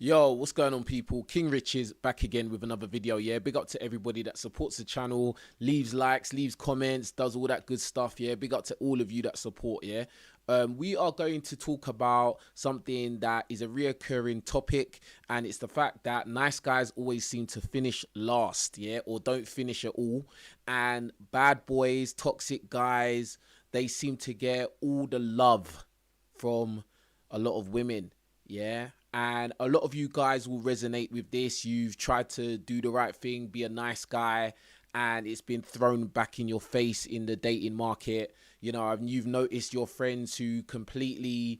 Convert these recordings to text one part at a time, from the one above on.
Yo, what's going on, people? King Rich is back again with another video. Yeah, big up to everybody that supports the channel, leaves likes, leaves comments, does all that good stuff. Yeah, big up to all of you that support. Yeah, we are going to talk about something that is a reoccurring topic, and it's the fact that nice guys always seem to finish last. Yeah, or don't finish at all, and bad boys, toxic guys, they seem to get all the love from a lot of women. Yeah, and a lot of you guys will resonate with this. You've tried to do the right thing, be a nice guy, and it's been thrown back in your face in the dating market. You know, you've noticed your friends who completely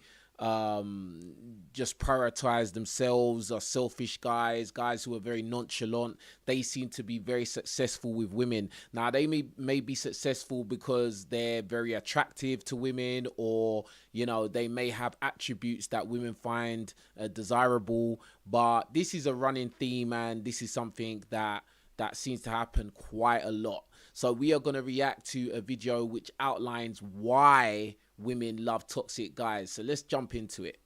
just prioritize themselves, are selfish guys who are very nonchalant. They seem to be very successful with women. Now they may be successful because they're very attractive to women, or you know, they may have attributes that women find desirable. But this is a running theme, and this is something that seems to happen quite a lot. So we are going to react to a video which outlines why women love toxic guys. So let's jump into it.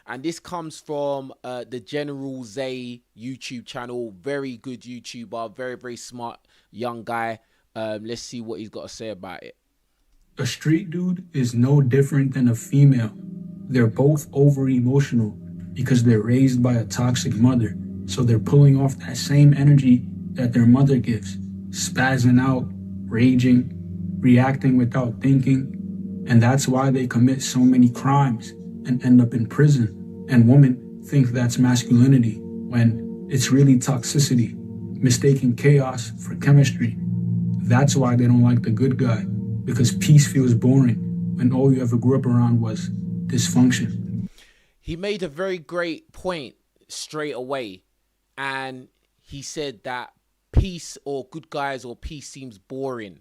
And this comes from the General Zay YouTube channel. Very good YouTuber, very smart young guy. Let's see what he's got to say about it. A street dude is no different than a female. They're both over emotional because they're raised by a toxic mother. So they're pulling off that same energy that their mother gives, spazzing out, raging, reacting without thinking. And that's why they commit so many crimes and end up in prison. And women think that's masculinity when it's really toxicity, mistaking chaos for chemistry. That's why they don't like the good guy, because peace feels boring when all you ever grew up around was dysfunction. He made a very great point straight away. And he said that peace or good guys or peace seems boring.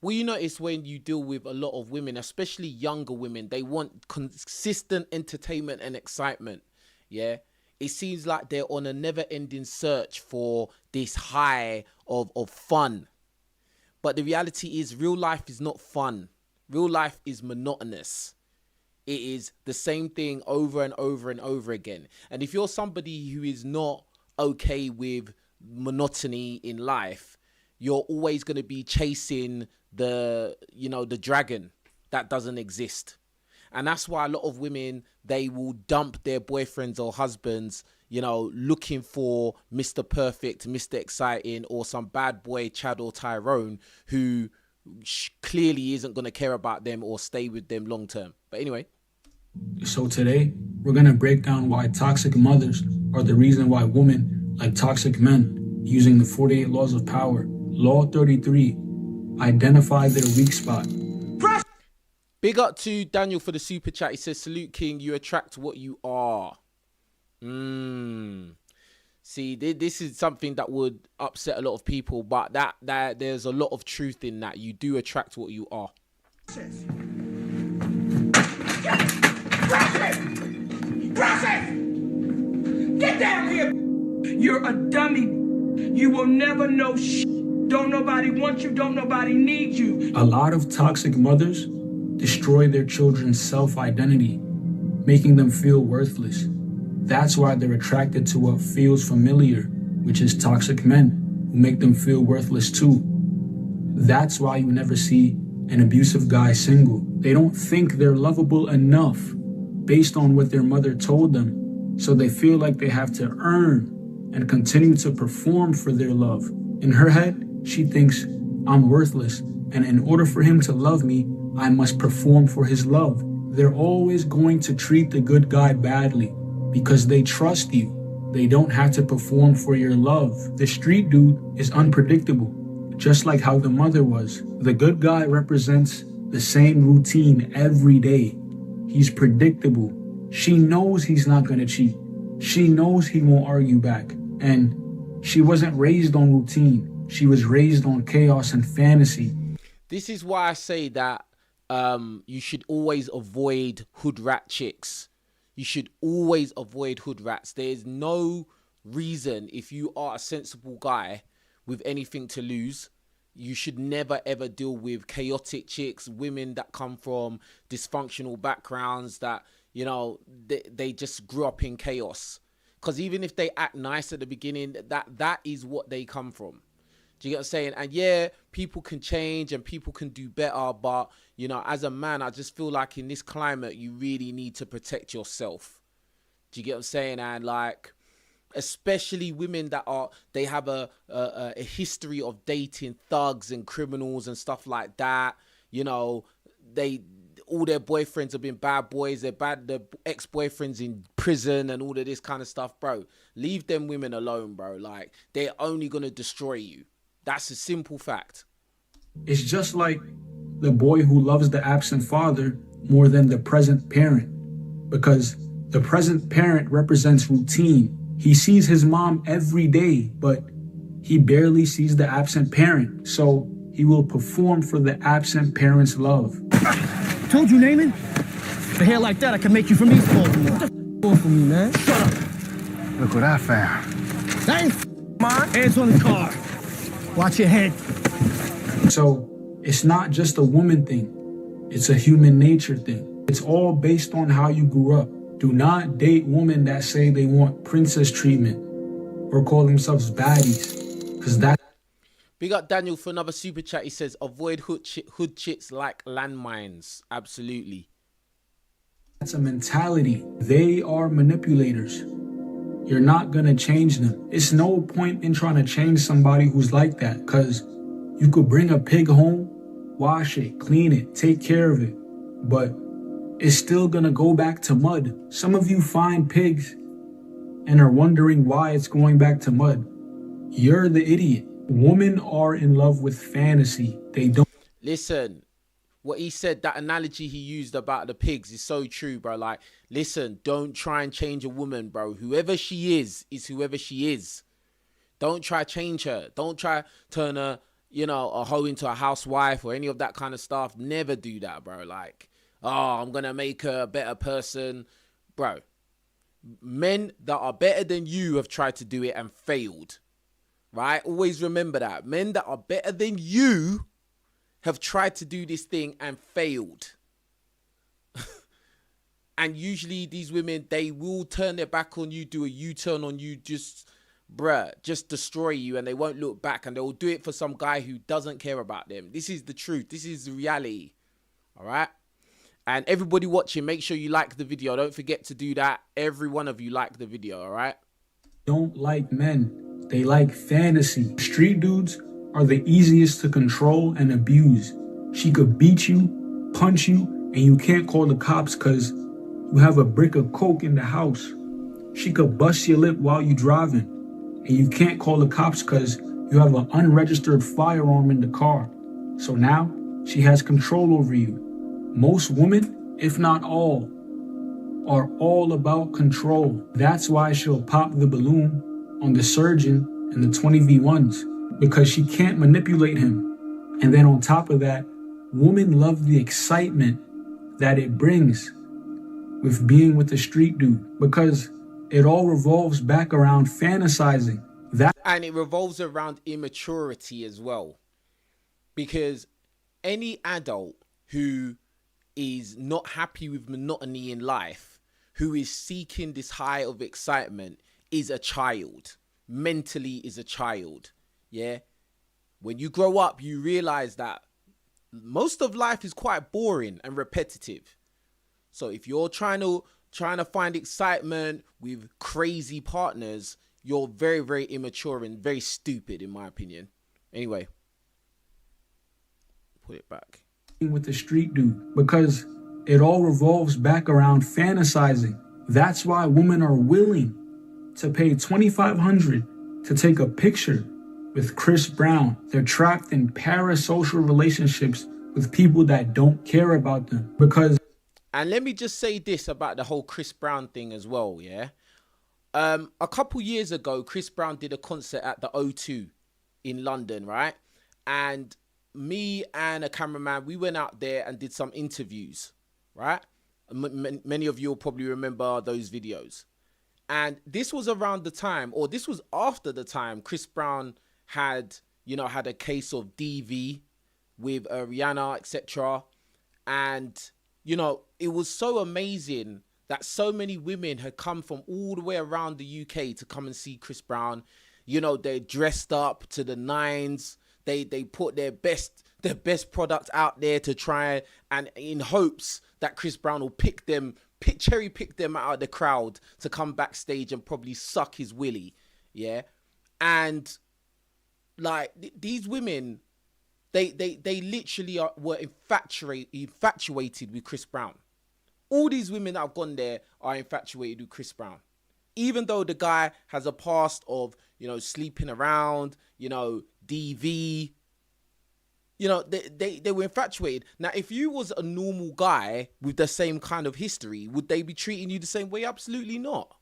Well, you notice when you deal with a lot of women, especially younger women, they want consistent entertainment and excitement. Yeah, it seems like they're on a never-ending search for this high of fun. But the reality is, real life is not fun. Real life is monotonous. It is the same thing over and over and over again. And if you're somebody who is not okay with monotony in life, you're always going to be chasing the dragon that doesn't exist. And that's why a lot of women, they will dump their boyfriends or husbands, you know, looking for Mr. Perfect, Mr. Exciting, or some bad boy Chad or Tyrone who clearly isn't going to care about them or stay with them long term. But anyway. So today, we're going to break down why toxic mothers are the reason why women like toxic men, using the 48 laws of power. Law 33, identify their weak spot. Big up to Daniel for the super chat. He says, salute King, you attract what you are. See, this is something that would upset a lot of people, but that there's a lot of truth in that. You do attract what you are. Get down here! You're a dummy. You will never know shit. Don't nobody want you. Don't nobody need you. A lot of toxic mothers destroy their children's self-identity, making them feel worthless. That's why they're attracted to what feels familiar, which is toxic men who make them feel worthless too. That's why you never see an abusive guy single. They don't think they're lovable enough based on what their mother told them. So they feel like they have to earn and continue to perform for their love. In her head, she thinks, I'm worthless, and in order for him to love me, I must perform for his love. They're always going to treat the good guy badly because they trust you. They don't have to perform for your love. The street dude is unpredictable, just like how the mother was. The good guy represents the same routine every day. He's predictable. She knows he's not gonna cheat. She knows he won't argue back. And she wasn't raised on routine. She was raised on chaos and fantasy. This is why I say that you should always avoid hood rat chicks. You should always avoid hood rats. There's no reason, if you are a sensible guy with anything to lose, you should never ever deal with chaotic chicks, women that come from dysfunctional backgrounds, that, you know, they just grew up in chaos. Because even if they act nice at the beginning, that is what they come from. Do you get what I'm saying? And yeah, people can change and people can do better. But, you know, as a man, I just feel like in this climate, you really need to protect yourself. Do you get what I'm saying? And like, especially women that they have a history of dating thugs and criminals and stuff like that. You know, all their boyfriends have been bad boys. Their ex-boyfriends in prison and all of this kind of stuff, bro. Leave them women alone, bro. Like, they're only gonna destroy you. That's a simple fact. It's just like the boy who loves the absent father more than the present parent, because the present parent represents routine. He sees his mom every day, but he barely sees the absent parent. So he will perform for the absent parent's love. Told you, Naaman. A hair like that, I can make you from East Baltimore. What the for me, man? Shut up. Look what I found. Thanks, man. Hands on the car. Watch your head. So it's not just a woman thing. It's a human nature thing. It's all based on how you grew up. Do not date women that say they want princess treatment or call themselves baddies, because that. Big up Daniel for another super chat. He says, avoid hood chicks like landmines. Absolutely. That's a mentality. They are manipulators. You're not going to change them. It's no point in trying to change somebody who's like that, because you could bring a pig home, wash it, clean it, take care of it, but it's still going to go back to mud. Some of you find pigs and are wondering why it's going back to mud. You're the idiot. Women are in love with fantasy. They don't. Listen, what he said, that analogy he used about the pigs is so true, bro. Like, listen, don't try and change a woman, bro. Whoever she is whoever she is. Don't try change her. Don't try turn her, you know, a hoe into a housewife or any of that kind of stuff. Never do that, bro. Like, oh, I'm going to make her a better person. Bro, men that are better than you have tried to do it and failed. Right? Always remember that. Men that are better than you have tried to do this thing and failed. And usually these women, they will turn their back on you, do a U-turn on you, just destroy you, and they won't look back, and they will do it for some guy who doesn't care about them. This is the truth. This is the reality. All right? And everybody watching, make sure you like the video. Don't forget to do that. Every one of you like the video, all right? Don't like men. They like fantasy. Street dudes are the easiest to control and abuse. She could beat you, punch you, and you can't call the cops because you have a brick of coke in the house. She could bust your lip while you're driving, and you can't call the cops because you have an unregistered firearm in the car. So now she has control over you. Most women, if not all, are all about control. That's why she'll pop the balloon on the surgeon and the 20v1s, because she can't manipulate him. And then on top of that, women love the excitement that it brings with being with a street dude, because it all revolves back around fantasizing. And it revolves around immaturity as well, because any adult who is not happy with monotony in life, who is seeking this high of excitement, is a child. Mentally is a child. Yeah. When you grow up, you realize that most of life is quite boring and repetitive. So if you're trying to find excitement with crazy partners, you're very, very immature and very stupid, in my opinion. Anyway, put it back. With the street dude, because it all revolves back around fantasizing. That's why women are willing to pay $2,500 to take a picture with Chris Brown. They're trapped in parasocial relationships with people that don't care about them. Because, and let me just say this about the whole Chris Brown thing as well, yeah? A couple years ago, Chris Brown did a concert at the O2 in London, right? And me and a cameraman, we went out there and did some interviews, right? Many of you will probably remember those videos. And this was around the time, or this was after the time, Chris Brown had a case of DV with Rihanna, etc. And, it was so amazing that so many women had come from all the way around the UK to come and see Chris Brown. You know, they're dressed up to the nines. They put their best product out there to try, and in hopes that Chris Brown will cherry pick them out of the crowd to come backstage and probably suck his willy. Yeah. And like these women, they literally were infatuated with Chris Brown. All these women that have gone there are infatuated with Chris Brown. Even though the guy has a past of, you know, sleeping around, you know, DV, you know, they were infatuated. Now, if you was a normal guy with the same kind of history, would they be treating you the same way? Absolutely not.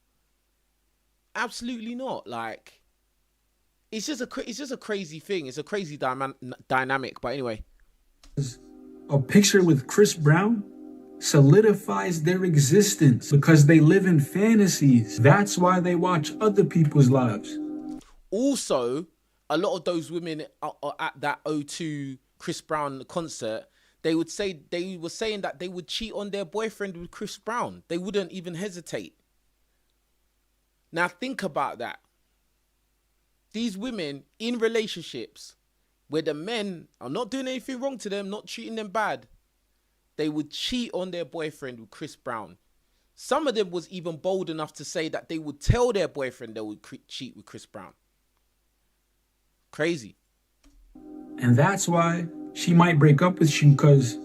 Absolutely not. Like, it's just a crazy thing. It's a crazy dynamic. But anyway, a picture with Chris Brown solidifies their existence because they live in fantasies. That's why they watch other people's lives. Also, a lot of those women are at that O2 Chris Brown concert, they were saying that they would cheat on their boyfriend with Chris Brown. They wouldn't even hesitate. Now think about that. These women in relationships where the men are not doing anything wrong to them, not treating them bad, they would cheat on their boyfriend with Chris Brown. Some of them was even bold enough to say that they would tell their boyfriend they would cheat with Chris Brown. Crazy. And that's why she might break up with you, because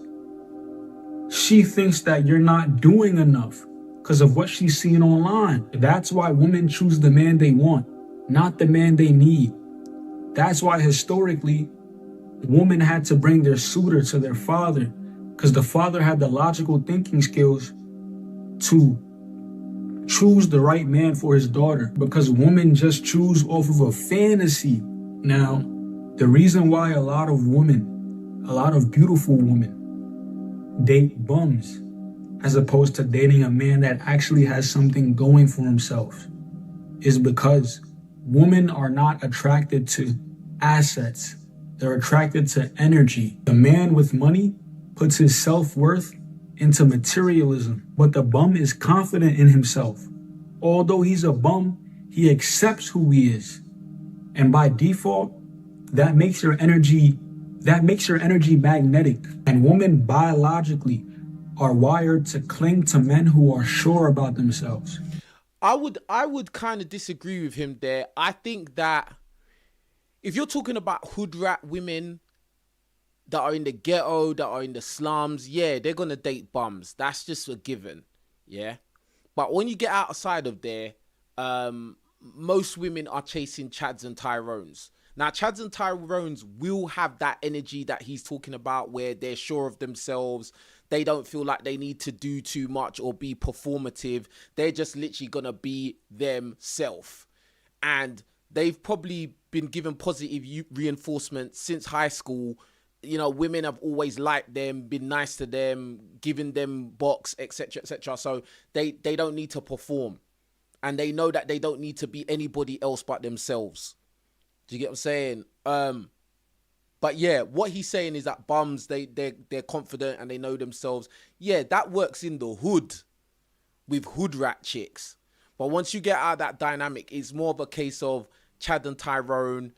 she thinks that you're not doing enough because of what she's seen online. That's why women choose the man they want, not the man they need. That's why historically, women had to bring their suitor to their father, because the father had the logical thinking skills to choose the right man for his daughter, because women just choose off of a fantasy. Now, the reason why a lot of beautiful women date bums as opposed to dating a man that actually has something going for himself is because women are not attracted to assets. They're attracted to energy. The man with money puts his self-worth into materialism, but the bum is confident in himself. Although he's a bum, he accepts who he is. And by default, that makes your energy magnetic. And women biologically are wired to cling to men who are sure about themselves. I would kind of disagree with him there. I think that if you're talking about hood rat women that are in the ghetto, that are in the slums, yeah, they're going to date bums. That's just a given, yeah? But when you get outside of there, most women are chasing Chads and Tyrones. Now, Chads and Tyrones will have that energy that he's talking about where they're sure of themselves. They don't feel like they need to do too much or be performative. They're just literally going to be themselves. And they've probably been given positive reinforcement since high school. You know, women have always liked them, been nice to them, given them box, etc., etc. So they don't need to perform. And they know that they don't need to be anybody else but themselves. Do you get what I'm saying? But yeah, what he's saying is that bums, they're confident and they know themselves. Yeah, that works in the hood with hood rat chicks. But once you get out of that dynamic, it's more of a case of Chad and Tyrone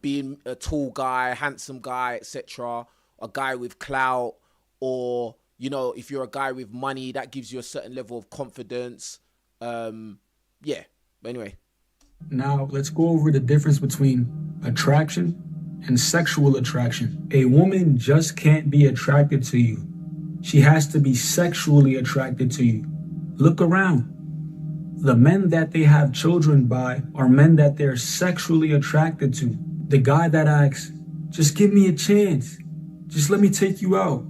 being a tall guy, handsome guy, etc. A guy with clout, or, you know, if you're a guy with money, that gives you a certain level of confidence. Yeah, but anyway. Now, let's go over the difference between attraction and sexual attraction. A woman just can't be attracted to you. She has to be sexually attracted to you. Look around. The men that they have children by are men that they're sexually attracted to. The guy that asks, just give me a chance. Just let me take you out.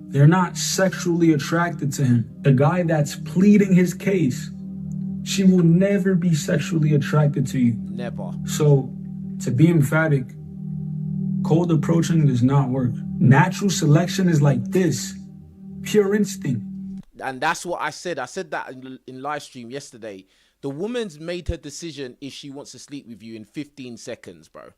They're not sexually attracted to him. The guy that's pleading his case, she will never be sexually attracted to you. Never. So, to be emphatic, cold approaching does not work. Natural selection is like this. Pure instinct. And that's what I said. I said that in live stream yesterday. The woman's made her decision if she wants to sleep with you in 15 seconds, bro.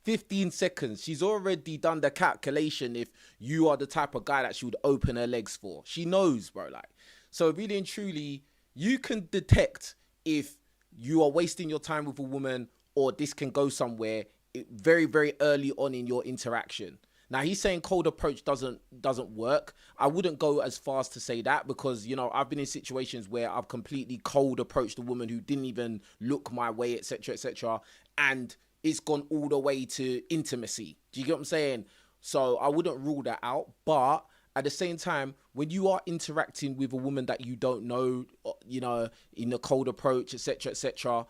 15 seconds. She's already done the calculation if you are the type of guy that she would open her legs for. She knows, bro. Like, So really and truly, you can detect if you are wasting your time with a woman or this can go somewhere very, very early on in your interaction. Now, he's saying cold approach doesn't work. I wouldn't go as far as to say that, because, you know, I've been in situations where I've completely cold approached a woman who didn't even look my way, etc., and it's gone all the way to intimacy. Do you get what I'm saying? So I wouldn't rule that out. But at the same time, when you are interacting with a woman that you don't know, you know, in a cold approach, etc.,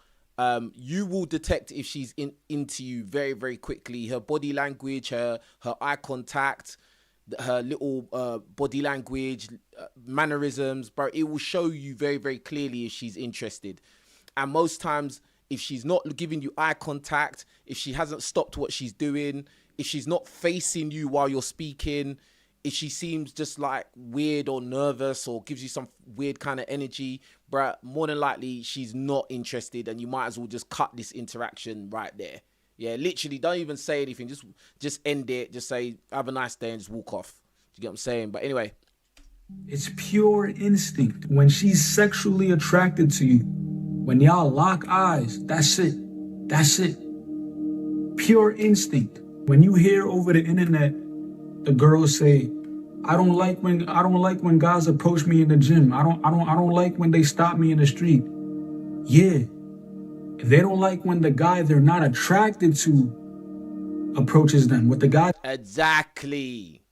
you will detect if she's into you very, very quickly. Her body language, her eye contact, her little body language, mannerisms, bro, it will show you very, very clearly if she's interested. And most times, if she's not giving you eye contact, if she hasn't stopped what she's doing, if she's not facing you while you're speaking, if she seems just like weird or nervous or gives you some weird kind of energy, bruh, more than likely she's not interested, and you might as well just cut this interaction right there. Yeah, literally, don't even say anything. Just end it. Just say, have a nice day, and just walk off. Do you get what I'm saying? But anyway. It's pure instinct. When she's sexually attracted to you, when y'all lock eyes, that's it. That's it. Pure instinct. When you hear over the internet the girls say, I don't like when guys approach me in the gym. I don't like when they stop me in the street. Yeah. They don't like when the guy they're not attracted to approaches them. With the guy. Exactly.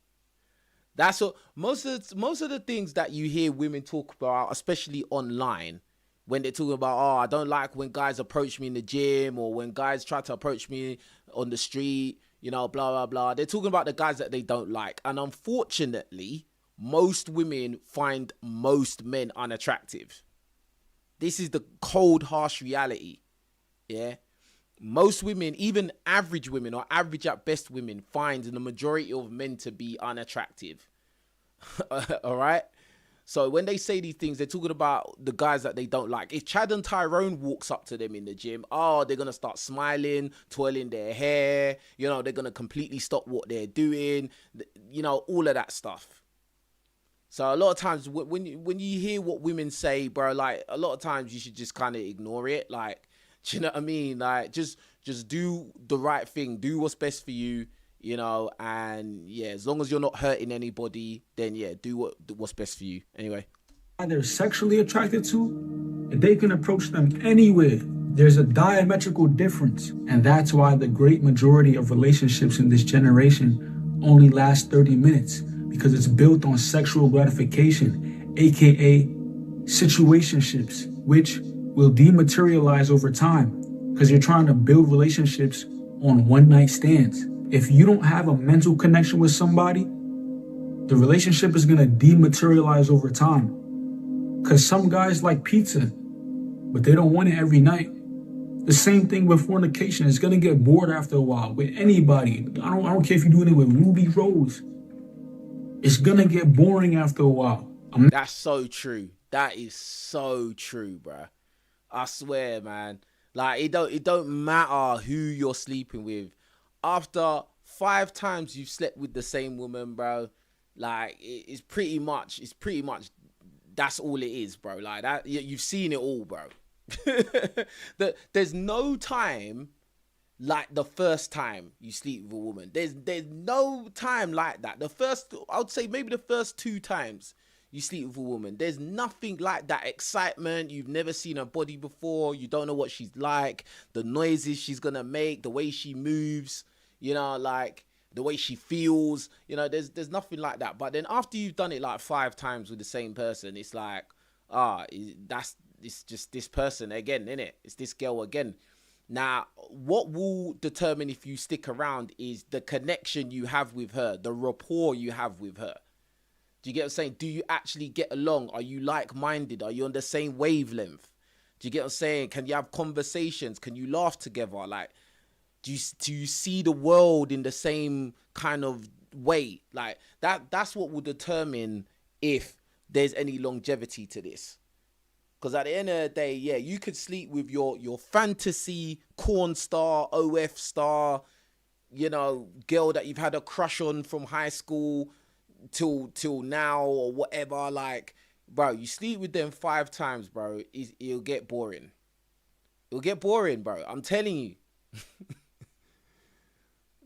That's what most of the things that you hear women talk about, especially online, when they're talking about, oh, I don't like when guys approach me in the gym, or when guys try to approach me on the street, you know, blah, blah, blah. They're talking about the guys that they don't like. And unfortunately, most women find most men unattractive. This is the cold, harsh reality. Yeah. Most women, even average women or average at best women, find the majority of men to be unattractive. All right. So when they say these things, they're talking about the guys that they don't like. If Chad and Tyrone walks up to them in the gym, oh, they're going to start smiling, twirling their hair. You know, they're going to completely stop what they're doing. You know, all of that stuff. So a lot of times when you hear what women say, bro, like a lot of times you should just kind of ignore it. Like, do you know what I mean? Like, just do the right thing. Do what's best for you. You know, and yeah, as long as you're not hurting anybody, then yeah, do what's best for you. Anyway. They're sexually attracted to, they can approach them anywhere. There's a diametrical difference. And that's why the great majority of relationships in this generation only last 30 minutes, because it's built on sexual gratification, aka situationships, which will dematerialize over time because you're trying to build relationships on one-night stands. If you don't have a mental connection with somebody, the relationship is going to dematerialize over time. Because some guys like pizza, but they don't want it every night. The same thing with fornication. It's going to get bored after a while with anybody. I don't care if you're doing it with Ruby Rose. It's going to get boring after a while. That's so true. That is so true, bro. I swear, man. Like, it don't matter who you're sleeping with. After 5 times you've slept with the same woman, bro, like it's pretty much that's all it is, bro. Like that, you've seen it all, bro. There's no time like the first time you sleep with a woman. There's no time like that. I would say maybe the first 2 times you sleep with a woman, there's nothing like that excitement. You've never seen her body before. You don't know what she's like, the noises she's gonna make, the way she moves, you know, like the way she feels, you know, there's nothing like that. But then after you've done it like 5 times with the same person, it's like, it's just this person again, innit? It's this girl again. Now, what will determine if you stick around is the connection you have with her, the rapport you have with her. Do you get what I'm saying? Do you actually get along? Are you like-minded? Are you on the same wavelength? Do you get what I'm saying? Can you have conversations? Can you laugh together? Like, do you see the world in the same kind of way? Like, that's what will determine if there's any longevity to this. Because at the end of the day, yeah, you could sleep with your fantasy corn star, OF star, you know, girl that you've had a crush on from high school till now or whatever. Like, bro, you sleep with them 5 times, bro, it'll get boring. It'll get boring, bro. I'm telling you.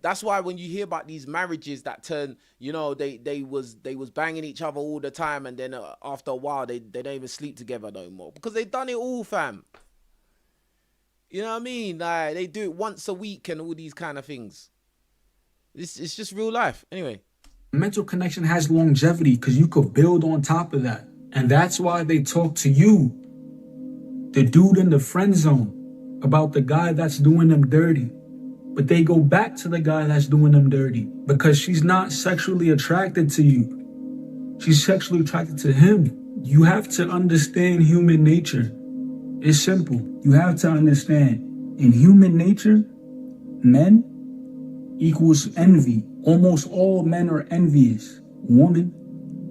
That's why when you hear about these marriages that turn, you know, they was banging each other all the time, and then after a while they don't even sleep together no more because they done it all, fam. You know what I mean? Like, they do it once a week and all these kind of things. It's just real life. Anyway. Mental connection has longevity because you could build on top of that. And that's why they talk to you, the dude in the friend zone, about the guy that's doing them dirty. But they go back to the guy that's doing them dirty because she's not sexually attracted to you. She's sexually attracted to him. You have to understand human nature. It's simple. You have to understand, in human nature, men equals envy. Almost all men are envious. Woman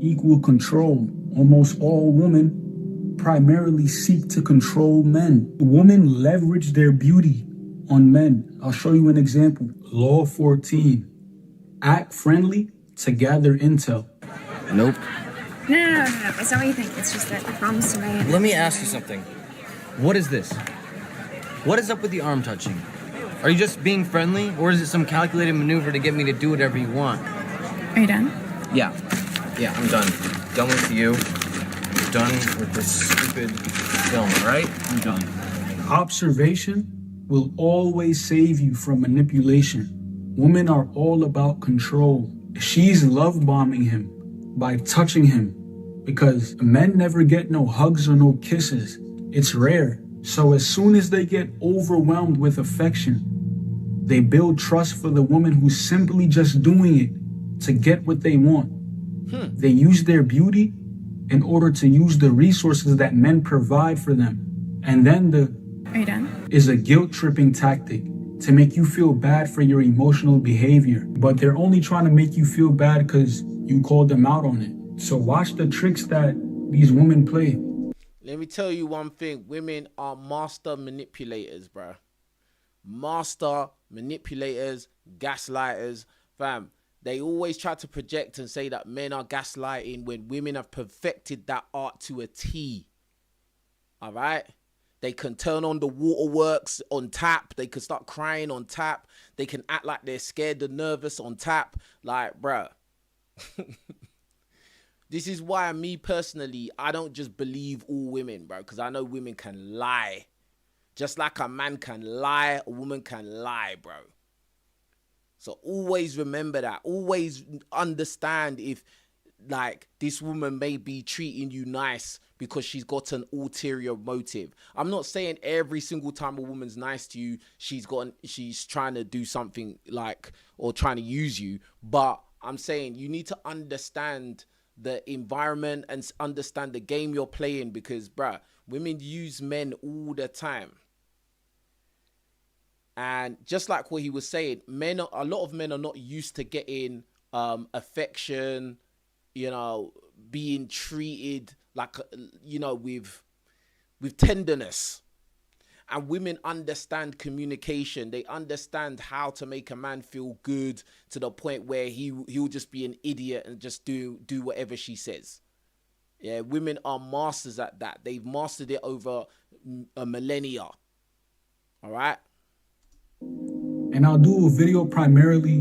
equal control. Almost all women primarily seek to control men. Women leverage their beauty on men. I'll show you an example. Law 14. Act friendly to gather intel. Nope. No. That's not what you think. It's just that I promised to Megan. Let me ask you something. What is this? What is up with the arm touching? Are you just being friendly, or is it some calculated maneuver to get me to do whatever you want? Are you done? Yeah, I'm done. Done with you. I'm done with this stupid film, all right? I'm done. Observation will always save you from manipulation. Women are all about control. She's love bombing him by touching him because men never get no hugs or no kisses. It's rare. So as soon as they get overwhelmed with affection, they build trust for the woman who's simply just doing it to get what they want. They use their beauty in order to use the resources that men provide for them. And then Are you done? is a guilt-tripping tactic to make you feel bad for your emotional behavior. But they're only trying to make you feel bad because you called them out on it. So watch the tricks that these women play. Let me tell you one thing. Women are master manipulators, bro. Master manipulators, gaslighters. Fam, they always try to project and say that men are gaslighting when women have perfected that art to a T. All right? They can turn on the waterworks on tap. They can start crying on tap. They can act like they're scared and nervous on tap. Like, bruh. This is why me personally, I don't just believe all women, bro. Because I know women can lie. Just like a man can lie, a woman can lie, bro. So always remember that. Always understand if, like, this woman may be treating you nice because she's got an ulterior motive. I'm not saying every single time a woman's nice to you, she's trying to do something like, or trying to use you. But I'm saying you need to understand the environment and understand the game you're playing because, bruh, women use men all the time. And just like what he was saying, a lot of men are not used to getting affection, you know, being treated like, you know, with tenderness. And women understand communication. They understand how to make a man feel good to the point where he'll just be an idiot and just do whatever she says. Yeah, women are masters at that. They've mastered it over a millennia. All right? And I'll do a video primarily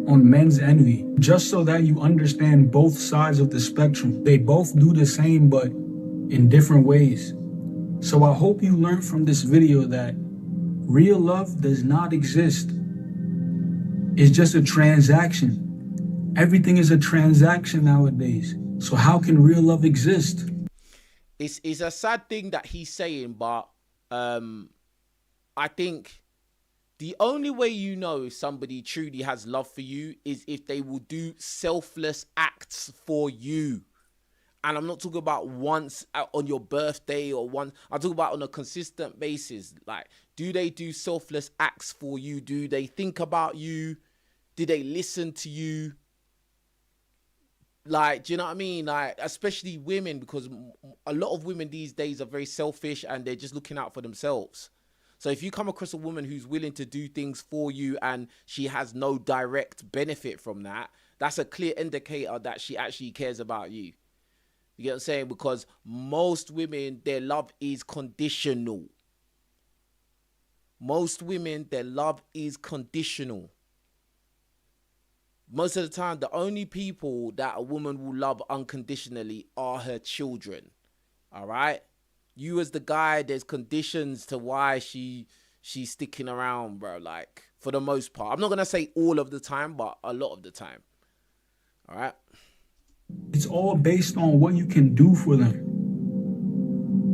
on men's envy, just so that you understand both sides of the spectrum. They both do the same, but in different ways. So I hope you learned from this video that real love does not exist. It's just a transaction. Everything is a transaction nowadays. So how can real love exist? It's a sad thing that he's saying, but I think the only way you know if somebody truly has love for you is if they will do selfless acts for you. And I'm not talking about once on your birthday or I'm talking about on a consistent basis. Like, do they do selfless acts for you? Do they think about you? Do they listen to you? Like, do you know what I mean? Like, especially women, because a lot of women these days are very selfish and they're just looking out for themselves. So if you come across a woman who's willing to do things for you and she has no direct benefit from that, that's a clear indicator that she actually cares about you. You get what I'm saying? Because most women, their love is conditional. Most women, their love is conditional. Most of the time, the only people that a woman will love unconditionally are her children. All right? You as the guy, there's conditions to why she's sticking around, bro. Like, for the most part. I'm not going to say all of the time, but a lot of the time. All right? It's all based on what you can do for them.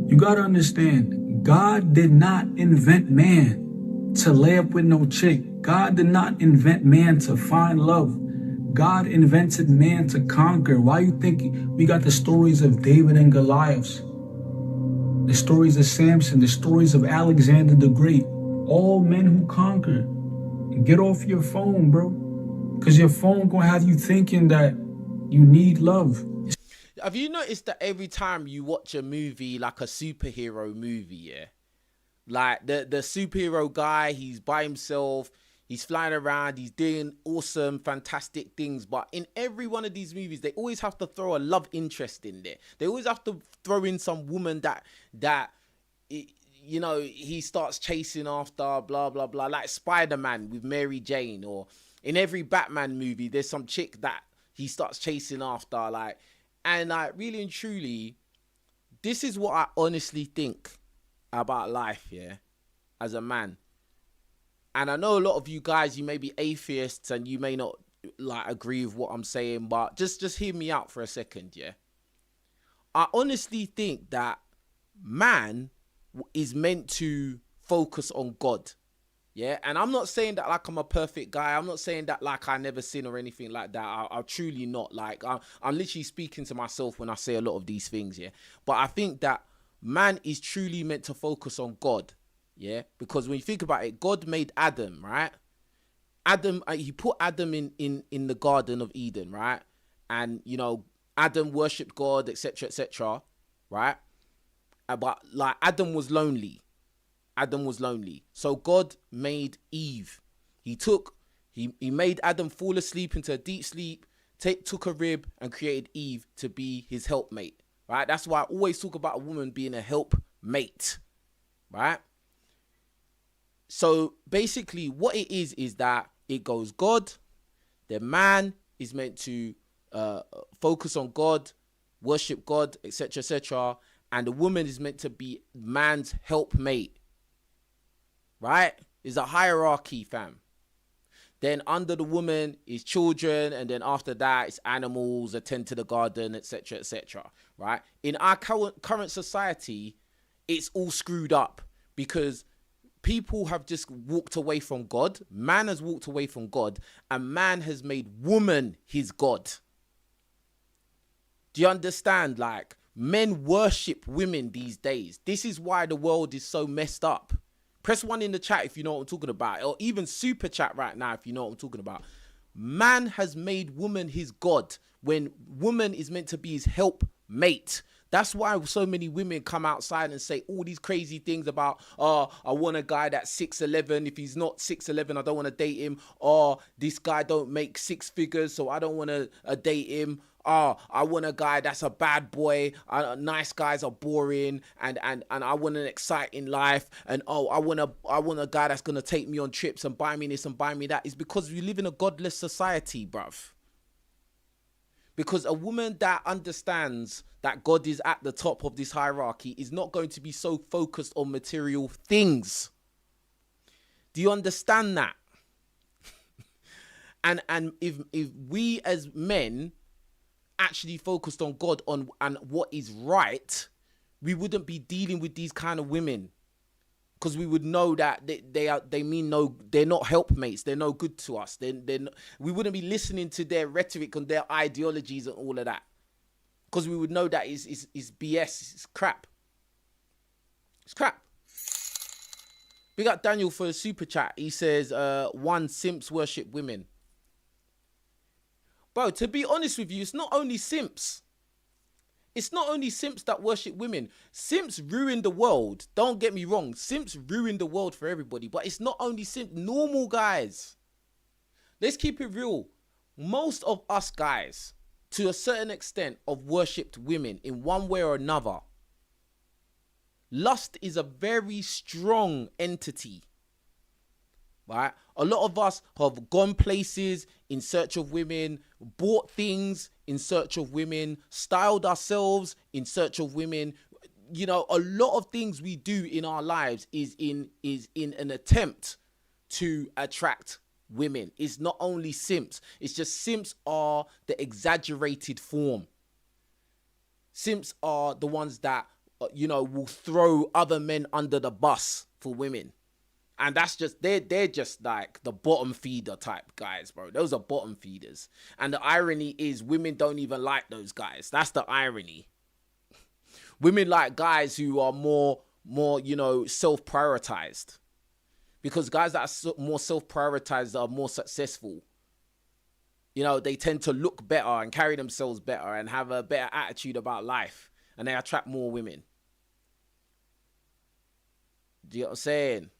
You gotta understand, God did not invent man to lay up with no chick. God did not invent man to find love. God invented man to conquer. Why you think we got the stories of David and Goliath, the stories of Samson, the stories of Alexander the Great, all men who conquer? Get off your phone, bro, because your phone gonna have you thinking that you need love. Have you noticed that every time you watch a movie, like a superhero movie, yeah, like the superhero guy, he's by himself, he's flying around, he's doing awesome, fantastic things, but in every one of these movies, they always have to throw a love interest in there. They always have to throw in some woman that you know, he starts chasing after, blah, blah, blah, like Spider-Man with Mary Jane, or in every Batman movie, there's some chick that he starts chasing after, like, and like, really and truly, this is what I honestly think about life, yeah, as a man. And I know a lot of you guys, you may be atheists and you may not like agree with what I'm saying, but just hear me out for a second, yeah. I honestly think that man is meant to focus on God. Yeah, and I'm not saying that like I'm a perfect guy. I'm not saying that like I never sin or anything like that. I'm truly not. Like, I'm literally speaking to myself when I say a lot of these things, yeah. But I think that man is truly meant to focus on God, yeah. Because when you think about it, God made Adam, right? Adam, he put Adam in the Garden of Eden, right? And, you know, Adam worshipped God, etc., right? But like Adam was lonely. So God made Eve. He made Adam fall asleep into a deep sleep, took a rib and created Eve to be his helpmate, right? That's why I always talk about a woman being a helpmate, right? So basically what it is that it goes God, the man is meant to focus on God, worship God, etc., and the woman is meant to be man's helpmate. Right? It's a hierarchy, fam. Then under the woman is children, and then after that it's animals, attend to the garden, etc., right? In our current society, it's all screwed up because people have just walked away from God. Man has walked away from God, and man has made woman his God. Do you understand? Like, men worship women these days. This is why the world is so messed up. Press 1 in the chat if you know what I'm talking about, or even super chat right now if you know what I'm talking about. Man has made woman his God when woman is meant to be his helpmate. That's why so many women come outside and say all these crazy things about, oh, I want a guy that's 6'11". If he's not 6'11", I don't want to date him. Or this guy don't make 6 figures, so I don't want to date him. Oh, I want a guy that's a bad boy. Nice guys are boring, and I want an exciting life. And oh, I want a guy that's gonna take me on trips and buy me this and buy me that. Is because we live in a godless society, bruv. Because a woman that understands that God is at the top of this hierarchy is not going to be so focused on material things. Do you understand that? and if we as men actually focused on God and what is right, we wouldn't be dealing with these kind of women, because we would know that they're not helpmates, they're no good to us. We wouldn't be listening to their rhetoric and their ideologies and all of that, because we would know that is BS, it's crap. It's crap. Big up Daniel for the super chat. He says, one, simps worship women. Bro, to be honest with you, it's not only simps. It's not only simps that worship women. Simps ruin the world. Don't get me wrong. Simps ruin the world for everybody. But it's not only simps. Normal guys. Let's keep it real. Most of us guys, to a certain extent, of worshipped women in one way or another. Lust is a very strong entity, right? A lot of us have gone places in search of women, bought things in search of women, styled ourselves in search of women. You know, a lot of things we do in our lives is in an attempt to attract women. It's not only simps. It's just simps are the exaggerated form. Simps are the ones that, you know, will throw other men under the bus for women. And that's just, they're just like the bottom feeder type guys, bro. Those are bottom feeders. And the irony is women don't even like those guys. That's the irony. Women like guys who are more, you know, self-prioritized. Because guys that are more self-prioritized are more successful. You know, they tend to look better and carry themselves better and have a better attitude about life. And they attract more women. Do you know what I'm saying?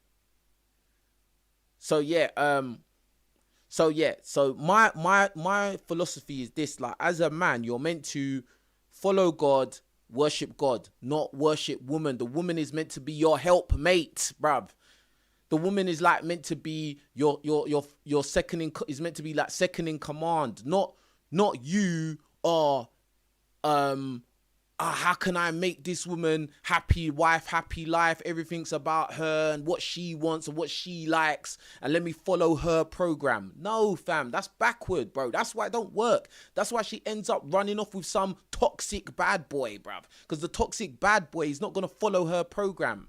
So my philosophy is this: like, as a man, you're meant to follow God, worship God, not worship woman. The woman is meant to be your helpmate, bruv. The woman is like meant to be your second in, is meant to be like second in command, not you are how can I make this woman happy wife, happy life? Everything's about her and what she wants and what she likes, and let me follow her program. No, fam, that's backward, bro. That's why it don't work. That's why she ends up running off with some toxic bad boy, bruv. Because the toxic bad boy is not going to follow her program.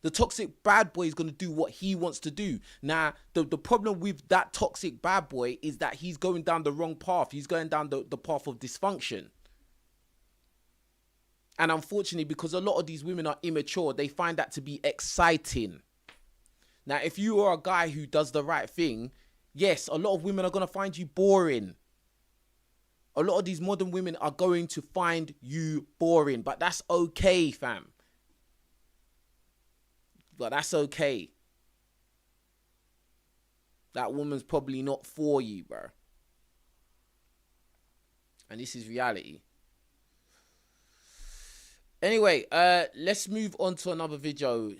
The toxic bad boy is going to do what he wants to do. Now, the problem with that toxic bad boy is that he's going down the wrong path. He's going down the path of dysfunction. And unfortunately, because a lot of these women are immature, they find that to be exciting. Now, if you are a guy who does the right thing, yes, a lot of women are going to find you boring. A lot of these modern women are going to find you boring, but that's okay, fam. But that's okay. That woman's probably not for you, bro. And this is reality. Anyway, let's move on to another video.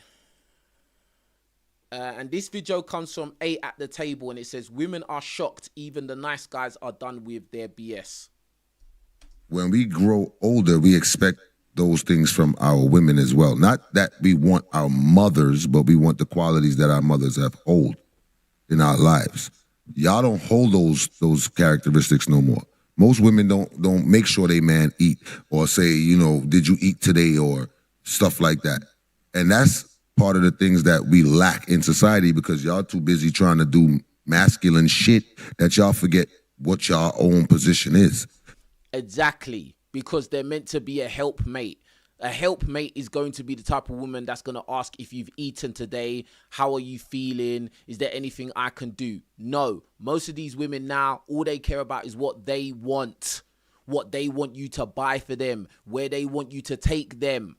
And this video comes from 8 at the Table, and it says, women are shocked even the nice guys are done with their BS. When we grow older, we expect those things from our women as well. Not that we want our mothers, but we want the qualities that our mothers have hold in our lives. Y'all don't hold those characteristics no more. Most women don't make sure they man eat or say, you know, did you eat today or stuff like that. And that's part of the things that we lack in society because y'all too busy trying to do masculine shit that y'all forget what y'all own position is. Exactly, because they're meant to be a helpmate. A helpmate is going to be the type of woman that's going to ask if you've eaten today, how are you feeling, is there anything I can do? No, most of these women now, all they care about is what they want you to buy for them, where they want you to take them,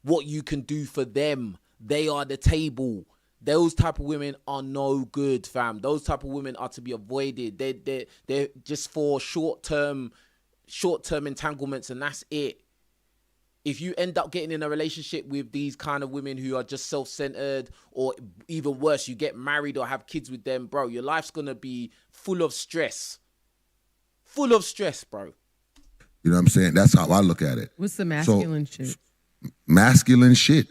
what you can do for them. They are the table. Those type of women are no good, fam. Those type of women are to be avoided. They're just for short-term entanglements, and that's it. If you end up getting in a relationship with these kind of women who are just self-centered, or even worse, you get married or have kids with them, bro, your life's going to be full of stress. Full of stress, bro. You know what I'm saying? That's how I look at it. What's the masculine shit? Masculine shit.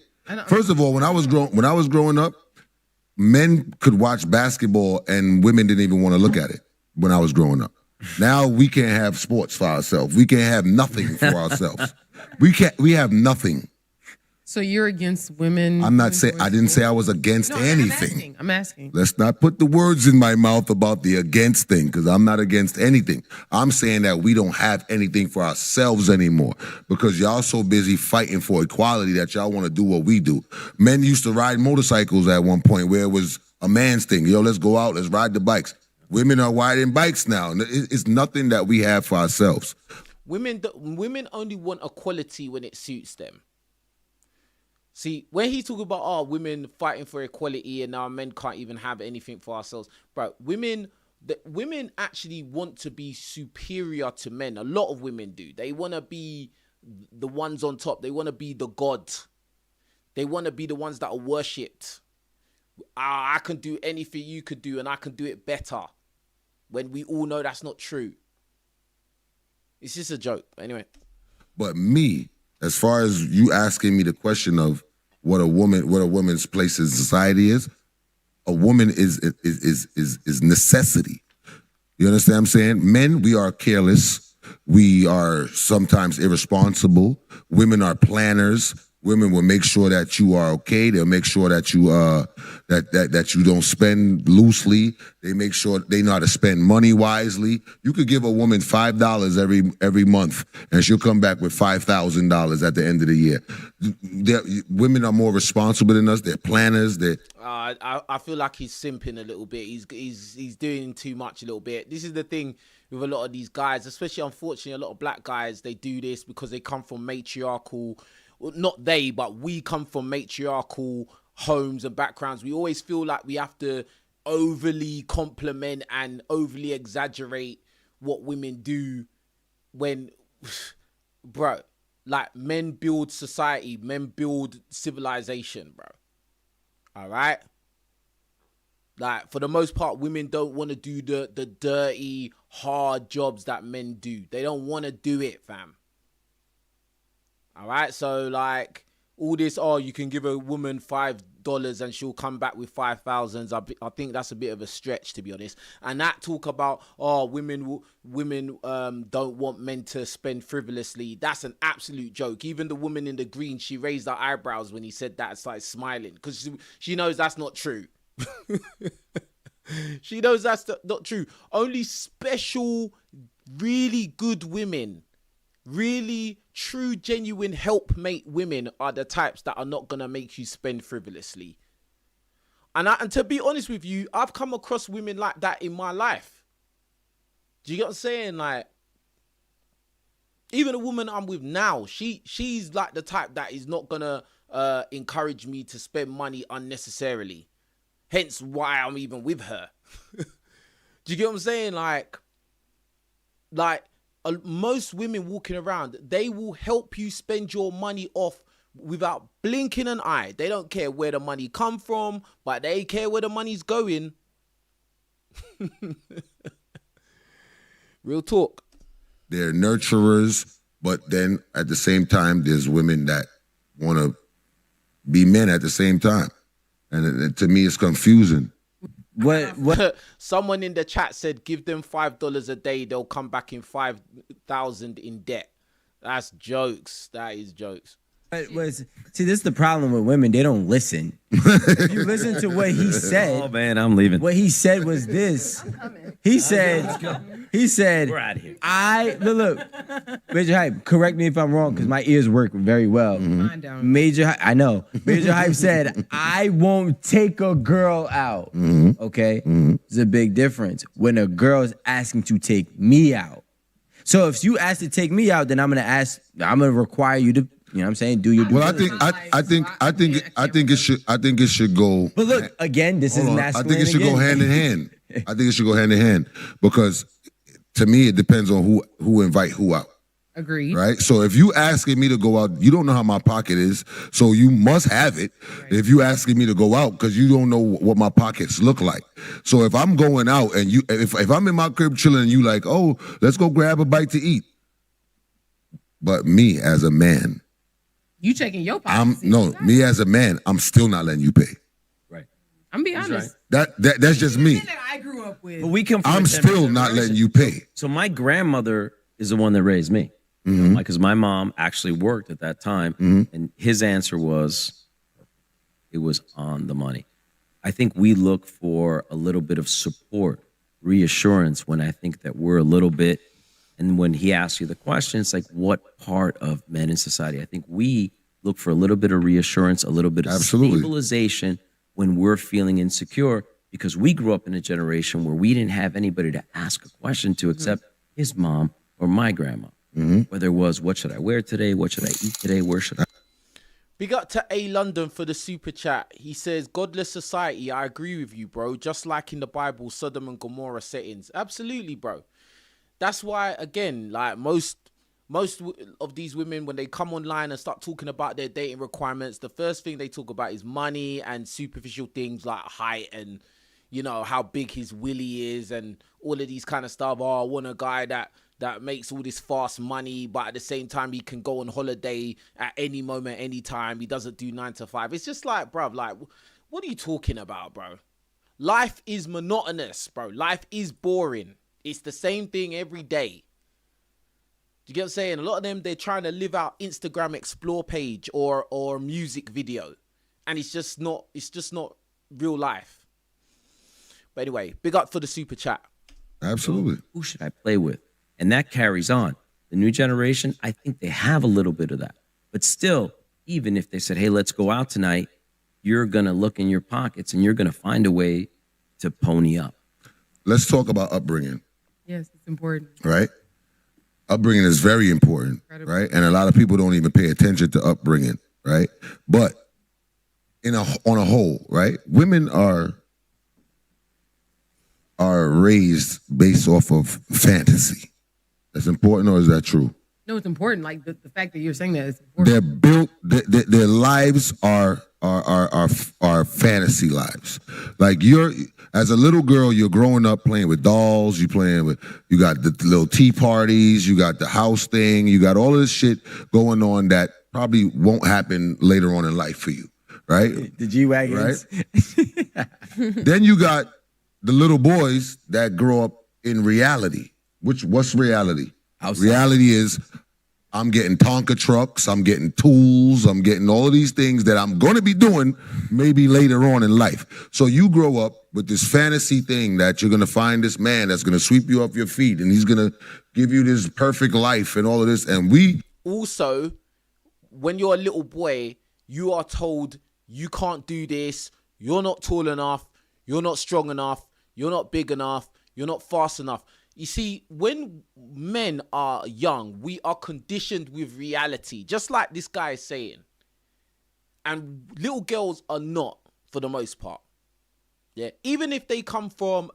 First of all, when I was growing up, men could watch basketball and women didn't even want to look at it when I was growing up. Now we can't have sports for ourselves. We can't have nothing for ourselves. We have nothing. So you're against women? I'm not saying, I didn't say I was against anything. I'm asking. Let's not put the words in my mouth about the against thing, because I'm not against anything. I'm saying that we don't have anything for ourselves anymore because y'all so busy fighting for equality that y'all want to do what we do. Men used to ride motorcycles at one point where it was a man's thing. Yo, let's go out, let's ride the bikes. Women are riding bikes now. It's nothing that we have for ourselves. Women only want equality when it suits them. See, when he's talking about women fighting for equality and now men can't even have anything for ourselves, bro, women women actually want to be superior to men. A lot of women do. They want to be the ones on top. They want to be the god. They want to be the ones that are worshipped. I can do anything you could do, and I can do it better. When we all know that's not true. It's just a joke. Anyway. But me, as far as you asking me the question of what a woman's place in society is, a woman is necessity. You understand what I'm saying? Men, we are careless. We are sometimes irresponsible. Women are planners. Women will make sure that you are okay. They'll make sure that you that you don't spend loosely. They make sure they know how to spend money wisely. You could give a woman $5 every month, and she'll come back with $5,000 at the end of the year. Women are more responsible than us. They're planners. I feel like he's simping a little bit. He's doing too much a little bit. This is the thing with a lot of these guys, especially unfortunately a lot of black guys. They do this because they come from matriarchal. Well, not they, but we come from matriarchal homes and backgrounds. We always feel like we have to overly compliment and overly exaggerate what women do when, bro, like men build society, men build civilization, bro. All right? Like, for the most part, women don't want to do the dirty, hard jobs that men do. They don't want to do it, fam. All right, so like all this, you can give a woman $5 and she'll come back with 5,000. I think that's a bit of a stretch, to be honest. And that talk about women don't want men to spend frivolously. That's an absolute joke. Even the woman in the green, she raised her eyebrows when he said that and started smiling because she knows that's not true. She knows that's not true. Only special, really good women. Really true, genuine helpmate women are the types that are not going to make you spend frivolously. And to be honest with you, I've come across women like that in my life. Do you get what I'm saying? Like, even a woman I'm with now, she's like the type that is not going to encourage me to spend money unnecessarily. Hence why I'm even with her. Do you get what I'm saying? Like, most women walking around, they will help you spend your money off without blinking an eye. They don't care where the money come from, but they care where the money's going. Real talk. They're nurturers, but then at the same time, there's women that want to be men at the same time. And to me, it's confusing. What? Someone in the chat said, give them $5 a day. They'll come back in 5,000 in debt. That's jokes. That is jokes. See, this is the problem with women. They don't listen. If you listen to what he said. Oh, man, I'm leaving. What he said was this. He said, we're out of here. Look, Major Hype, correct me if I'm wrong, because my ears work very well. Mine don't. Major Hype said, I won't take a girl out. Okay? There's a big difference when a girl is asking to take me out. So if you ask to take me out, then I'm gonna require you to, you know what I'm saying, do your due diligence. I think it should go. But look, again, this is masculine. I think it should go hand in hand. I think it should go hand in hand because to me it depends on who invite who out. Agreed. Right? So if you asking me to go out, you don't know how my pocket is, so you must have it. Right. If you asking me to go out because you don't know what my pockets look like. So if I'm going out and if I'm in my crib chilling and you like, oh, let's go grab a bite to eat. But me as a man, you checking your pockets. Me as a man, I'm still not letting you pay. Right. I'm be honest. Right. That's just me. That I grew up with. But we come from I'm still not letting you pay. So my grandmother is the one that raised me. Because my mom actually worked at that time, and his answer was, it was on the money. I think we look for a little bit of support, reassurance when I think that we're a little bit, and when he asks you the question, it's like, what part of men in society? I think we look for a little bit of reassurance, a little bit of stabilization when we're feeling insecure, because we grew up in a generation where we didn't have anybody to ask a question to except his mom or my grandma. Whether it was, what should I wear today? What should I eat today? Where should I? Big up to A London for the super chat. He says, godless society, I agree with you, bro. Just like in the Bible, Sodom and Gomorrah settings. Absolutely, bro. That's why, again, like most of these women, when they come online and start talking about their dating requirements, the first thing they talk about is money and superficial things like height and, you know, how big his willy is and all of these kind of stuff. Oh, I want a guy that makes all this fast money, but at the same time, he can go on holiday at any moment, anytime. He doesn't do 9 to 5. It's just like, bruv, like, what are you talking about, bro? Life is monotonous, bro. Life is boring. It's the same thing every day. Do you get what I'm saying? A lot of them, they're trying to live out Instagram explore page or music video. And it's just not real life. But anyway, big up for the super chat. Absolutely. Who should I play with? And that carries on. The new generation, I think they have a little bit of that. But still, even if they said, hey, let's go out tonight, you're going to look in your pockets and you're going to find a way to pony up. Let's talk about upbringing. Yes, it's important. Right? Upbringing is very important, right? And a lot of people don't even pay attention to upbringing, right? But on a whole, right? Women are raised based off of fantasy. That's important, or is that true? No, it's important. Like the fact that you're saying that is important. They're built. Their lives are fantasy lives. Like as a little girl, you're growing up playing with dolls. You got the little tea parties. You got the house thing. You got all of this shit going on that probably won't happen later on in life for you, right? The G-Wagons. Right? Then you got the little boys that grow up in reality. What's reality? Outside. Reality is I'm getting Tonka trucks, I'm getting tools, I'm getting all of these things that I'm going to be doing maybe later on in life. So you grow up with this fantasy thing that you're going to find this man that's going to sweep you off your feet and he's going to give you this perfect life and all of this. And we also, when you're a little boy, you are told you can't do this, you're not tall enough, you're not strong enough, you're not big enough, you're not fast enough. You see, when men are young, we are conditioned with reality, just like this guy is saying. And little girls are not, for the most part. Yeah, even if they come from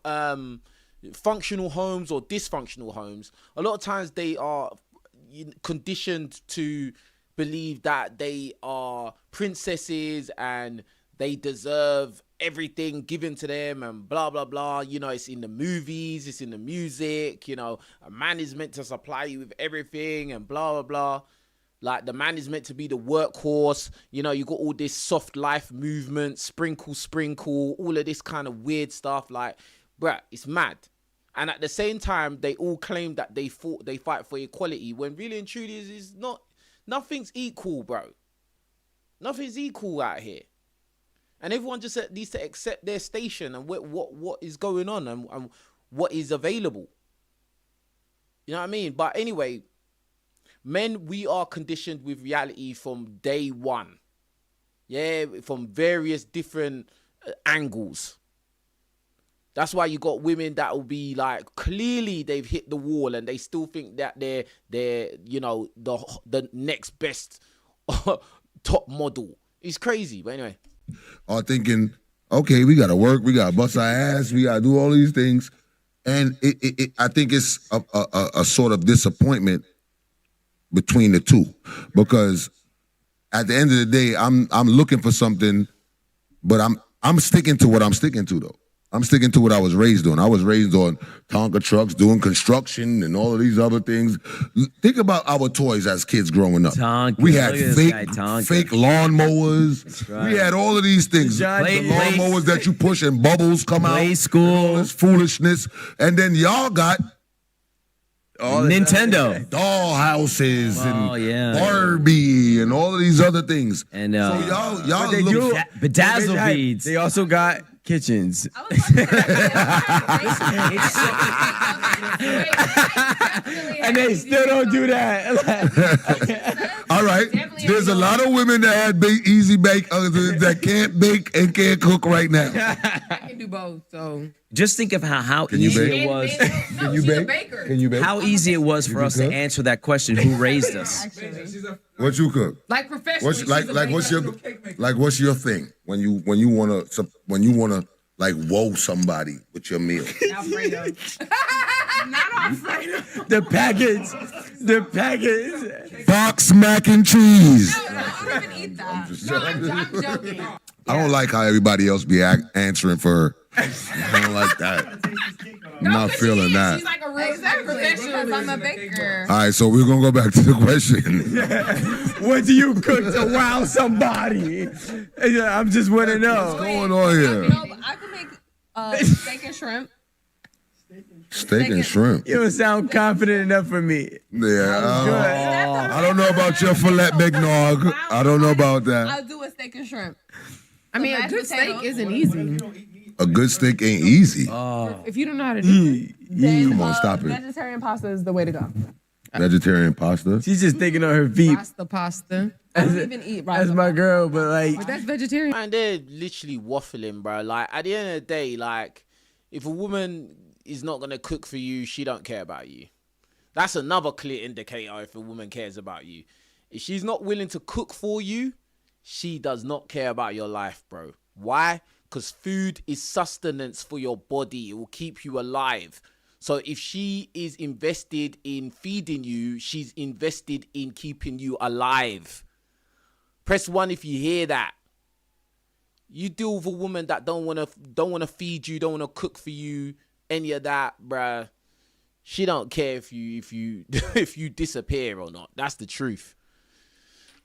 functional homes or dysfunctional homes, a lot of times they are conditioned to believe that they are princesses and they deserve everything given to them and blah, blah, blah. You know, it's in the movies, it's in the music, you know, a man is meant to supply you with everything and blah, blah, blah. Like the man is meant to be the workhorse. You know, you got all this soft life movement, sprinkle, all of this kind of weird stuff. Like, bruh, it's mad. And at the same time, they all claim that they fight for equality when really and truly is not, nothing's equal, bro. Nothing's equal out here. And everyone just needs to accept their station and what is going on and what is available. You know what I mean? But anyway, men, we are conditioned with reality from day one. Yeah, from various different angles. That's why you got women that will be like, clearly they've hit the wall and they still think that they're you know, the next best top model. It's crazy, but anyway. Are thinking, okay, we got to work, we got to bust our ass, we got to do all these things. And I think it's a sort of disappointment between the two. Because at the end of the day, I'm looking for something, but I'm sticking to what I'm sticking to, though. I'm sticking to what I was raised on. I was raised on Tonka trucks, doing construction and all of these other things. Think about our toys as kids growing up. Tonka, we had fake lawnmowers. Right. We had all of these things. The lawnmowers that you push and bubbles come out. Play school. All this foolishness. And then y'all got Nintendo. Doll houses and Barbie and all of these other things. And so y'all look bedazzle beads. They also got kitchens. And they still don't do that. All right. There's a lot of women that had easy bake that can't bake and can't cook right now. I can do both, so Just think of how Can you easy bake? it was. Can you bake? Can you bake? How easy it was for us to cook? answer that question. Who raised us? What you cook? Like professionally. What's what's your thing when you wanna like whoa somebody with your meal? Alfredo. Not Alfredo. The package. Box mac and cheese. I don't even eat that. I'm joking. I don't like how everybody else be answering for her. I don't like that. I'm not feeling that. She's like a real Because I'm a baker. All right, so we're gonna go back to the question. What do you cook to wow somebody? I'm just want to know. What's going on here? No, but I can make steak and shrimp. Steak and shrimp. You don't sound confident enough for me. Yeah, I don't know about your filet mignon. I don't know about that. I'll do a steak and shrimp. I mean, a mashed good steak potatoes. isn't easy. A good steak ain't easy. If you don't know how to do it, Then, Come on, stop it. Vegetarian pasta is the way to go. Vegetarian pasta. She's just thinking on her feet. pasta. I don't even eat rice. That's my girl, but like, But that's vegetarian. Man, they're literally waffling, bro. Like, at the end of the day, like, if a woman is not gonna cook for you, she don't care about you. That's another clear indicator if a woman cares about you. If she's not willing to cook for you, she does not care about your life, bro. Why? Because food is sustenance for your body. It will keep you alive. So if she is invested in feeding you, she's invested in keeping you alive. Press 1 if you hear that. You deal with a woman that don't wanna feed you, don't wanna cook for you, any of that, bruh. She don't care if you if you disappear or not. That's the truth.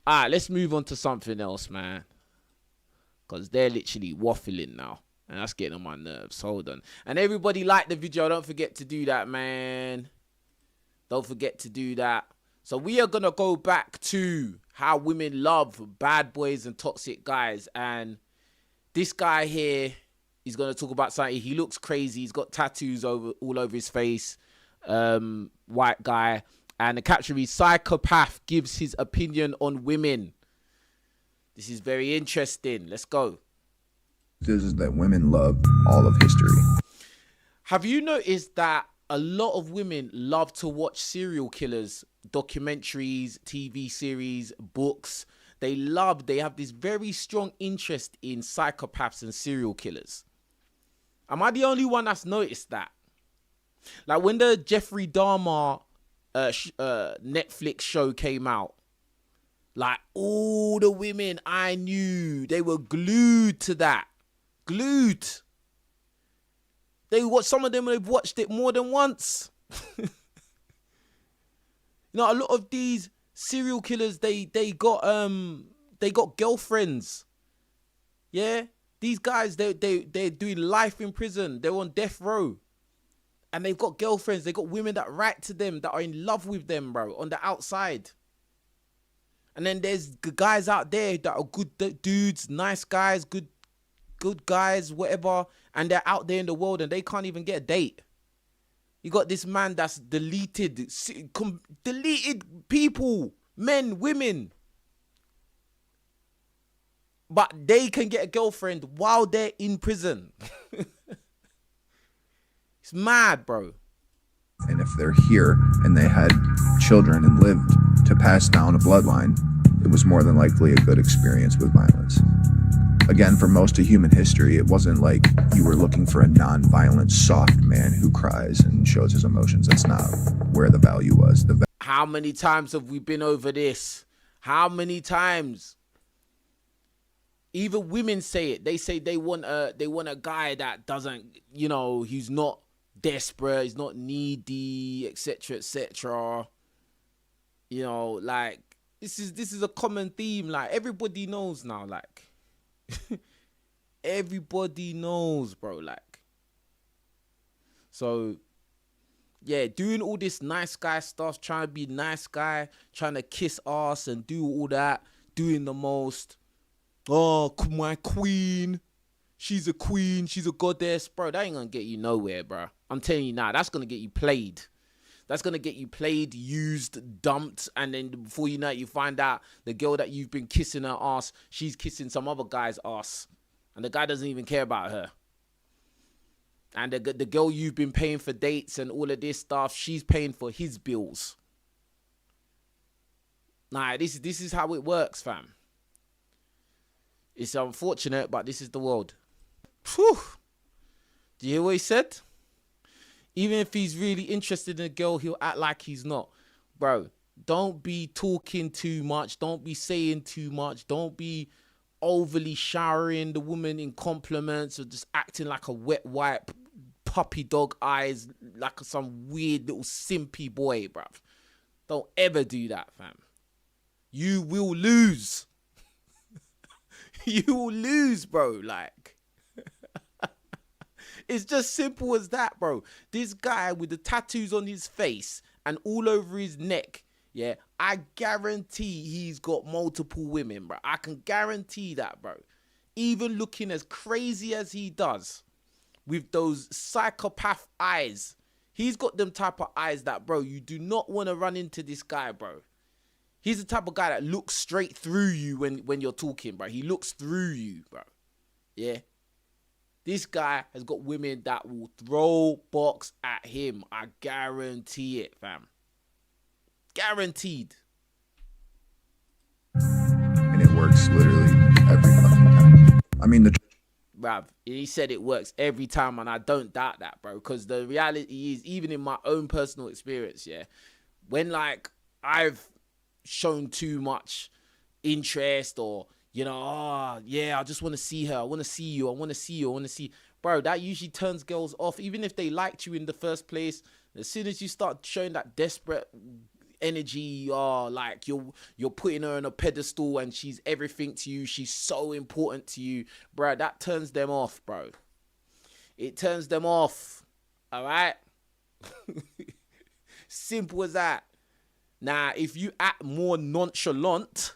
All right, let's move on to something else, man. Because they're literally waffling now. And that's getting on my nerves. Hold on. And everybody like the video. Don't forget to do that, man. Don't forget to do that. So we are going to go back to how women love bad boys and toxic guys. And this guy here is going to talk about something. He looks crazy. He's got tattoos all over his face. White guy. And the caption is, psychopath gives his opinion on women. This is very interesting. Let's go. Is that women love all of history. Have you noticed that a lot of women love to watch serial killers, documentaries, TV series, books? They have this very strong interest in psychopaths and serial killers. Am I the only one that's noticed that? Like when the Jeffrey Dahmer Netflix show came out, like all the women I knew, they were glued to that. Glued. Some of them, they've watched it more than once. You know, a lot of these serial killers, they got girlfriends. Yeah, these guys, they're doing life in prison. They're on death row, and they've got girlfriends. They got women that write to them, that are in love with them, bro, on the outside. And then there's guys out there that are good dudes, nice guys, good guys, whatever, and they're out there in the world and they can't even get a date. You got this man that's deleted people, men, women, but they can get a girlfriend while they're in prison. It's mad, bro. And if they're here and they had children and lived to pass down a bloodline, it was more than likely a good experience with violence. Again, for most of human history, it wasn't like you were looking for a non-violent, soft man who cries and shows his emotions. That's not where the value was. How many times have we been over this? How many times? Even women say it. They say they want a guy that doesn't, you know, he's not desperate, he's not needy, etc., etc. You know, like this is a common theme. Like everybody knows now. Like everybody knows, bro. Like, so yeah, doing all this nice guy stuff, trying to be nice guy, trying to kiss ass and do all that, doing the most. Oh, my queen. She's a queen. She's a goddess. Bro, that ain't gonna get you nowhere, bro. I'm telling you now, that's gonna get you played. That's gonna get you played, used, dumped, and then before you know it, you find out the girl that you've been kissing her ass, she's kissing some other guy's ass. And the guy doesn't even care about her. And the girl you've been paying for dates and all of this stuff, she's paying for his bills. Nah, this is how it works, fam. It's unfortunate, but this is the world. Whew. Do you hear what he said? Even if he's really interested in a girl, he'll act like he's not. Bro, don't be talking too much. Don't be saying too much. Don't be overly showering the woman in compliments or just acting like a wet wipe, puppy dog eyes, like some weird little simpy boy, bruv. Don't ever do that, fam. You will lose. You will lose, bro. Like, it's just simple as that, bro. This guy with the tattoos on his face and all over his neck, yeah, I guarantee he's got multiple women, bro. I can guarantee that, bro. Even looking as crazy as he does with those psychopath eyes, he's got them type of eyes that, bro, you do not want to run into this guy, bro. He's the type of guy that looks straight through you when you're talking, bro. He looks through you, bro. Yeah. This guy has got women that will throw box at him. I guarantee it, fam. Guaranteed. And it works literally every fucking time. I mean, Bruv, he said it works every time, and I don't doubt that, bro. Because the reality is, even in my own personal experience, yeah, when, like, I've shown too much interest or, you know, oh, yeah, I just want to see her. I want to see you. I want to see you. I want to see. Bro, that usually turns girls off. Even if they liked you in the first place, as soon as you start showing that desperate energy, like you're putting her on a pedestal and she's everything to you, she's so important to you, bro, that turns them off, bro. It turns them off. All right. Simple as that. Now, if you act more nonchalant,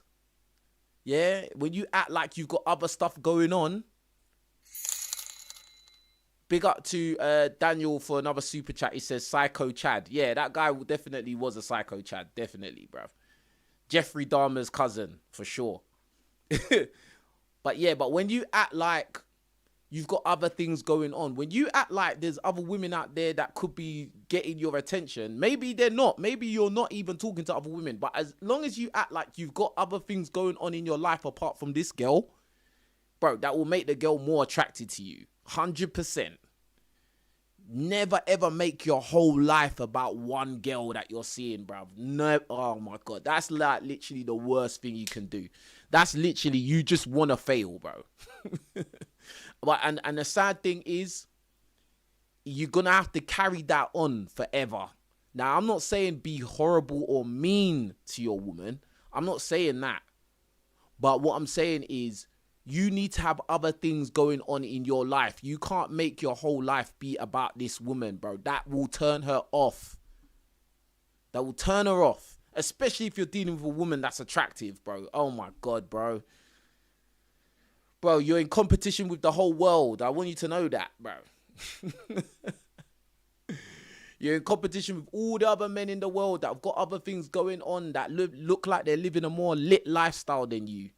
yeah, when you act like you've got other stuff going on, big up to Daniel for another super chat. He says, Psycho Chad. Yeah, that guy definitely was a Psycho Chad. Definitely, bruv. Jeffrey Dahmer's cousin, for sure. But yeah, but when you act like you've got other things going on, when you act like there's other women out there that could be getting your attention, maybe they're not. Maybe you're not even talking to other women. But as long as you act like you've got other things going on in your life apart from this girl, bro, that will make the girl more attracted to you. 100%. Never ever make your whole life about one girl that you're seeing, bruv. No, oh my God. That's like literally the worst thing you can do. That's literally, you just want to fail, bro. But and the sad thing is, you're going to have to carry that on forever. Now, I'm not saying be horrible or mean to your woman. I'm not saying that. But what I'm saying is, you need to have other things going on in your life. You can't make your whole life be about this woman, bro. That will turn her off. That will turn her off. Especially if you're dealing with a woman that's attractive, bro. Oh my God, bro. Bro, you're in competition with the whole world. I want you to know that, bro. You're in competition with all the other men in the world that have got other things going on that look like they're living a more lit lifestyle than you.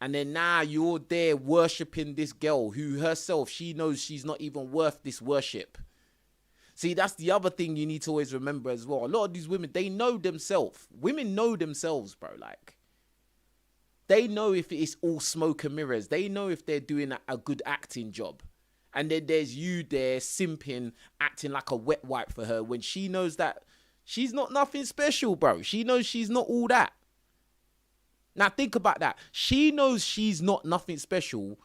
And then now you're there worshipping this girl who herself, she knows she's not even worth this worship. See, that's the other thing you need to always remember as well. A lot of these women, they know themselves. Women know themselves, bro. Like, they know if it's all smoke and mirrors. They know if they're doing a good acting job. And then there's you there simping, acting like a wet wipe for her when she knows that she's not nothing special, bro. She knows she's not all that. Now, think about that. She knows she's not nothing special,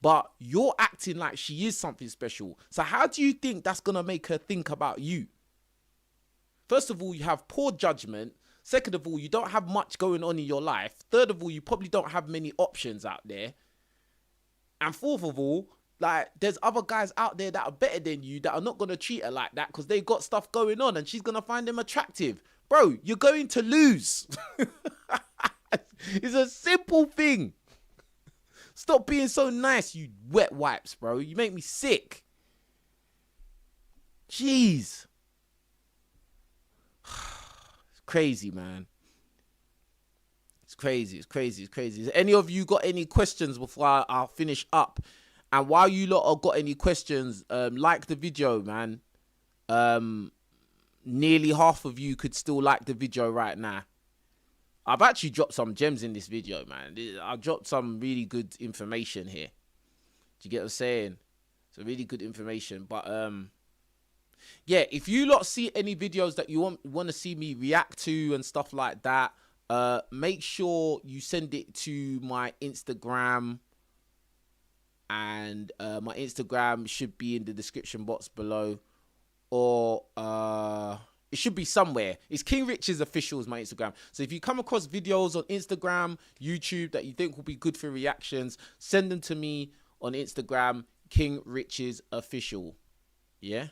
but you're acting like she is something special. So how do you think that's going to make her think about you? First of all, you have poor judgment. Second of all, you don't have much going on in your life. Third of all, you probably don't have many options out there. And fourth of all, like, there's other guys out there that are better than you that are not going to treat her like that because they've got stuff going on and she's going to find them attractive. Bro, you're going to lose. It's a simple thing. Stop being so nice, you wet wipes, bro. You make me sick. Jeez. It's crazy, man. It's crazy. It's crazy. It's crazy. Has any of you got any questions before I'll finish up And while you lot have got any questions, like the video, man. Nearly half of you could still like the video right now. I've actually dropped some gems in this video, man. I dropped some really good information here. Do you get what I'm saying? It's really good information. But yeah, if you lot see any videos that you want to see me react to and stuff like that, make sure you send it to my Instagram. And my Instagram should be in the description box below. Or it should be somewhere. It's King Rich's Official is my Instagram. So if you come across videos on Instagram, YouTube that you think will be good for reactions, send them to me on Instagram, King Rich's Official. Yeah.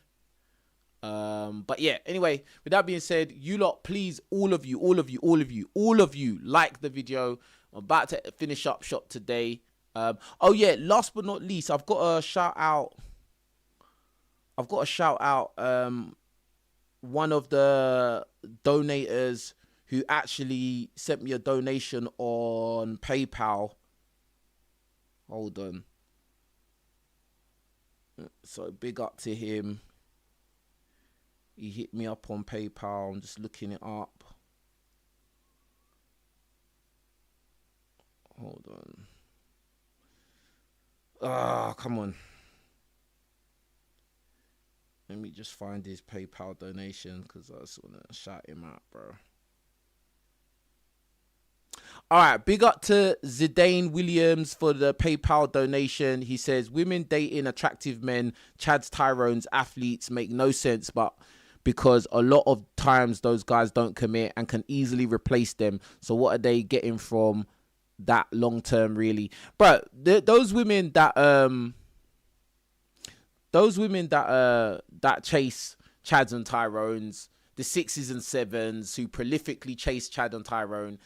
But yeah, anyway, with that being said, you lot, please, all of you, like the video. I'm about to finish up shop today. Oh yeah, last but not least, I've got a shout out one of the donators who actually sent me a donation on PayPal. Hold on. So big up to him. He hit me up on PayPal. I'm just looking it up. Hold on. Ah, come on. Let me just find his PayPal donation because I just want to shout him out, bro. All right, big up to Zidane Williams for the PayPal donation. He says, women dating attractive men, Chads, Tyrones, athletes make no sense, but because a lot of times those guys don't commit and can easily replace them. So what are they getting from that long term, really? But those women that chase Chads and Tyrones, the 6s and 7s who prolifically chase Chad and Tyrone,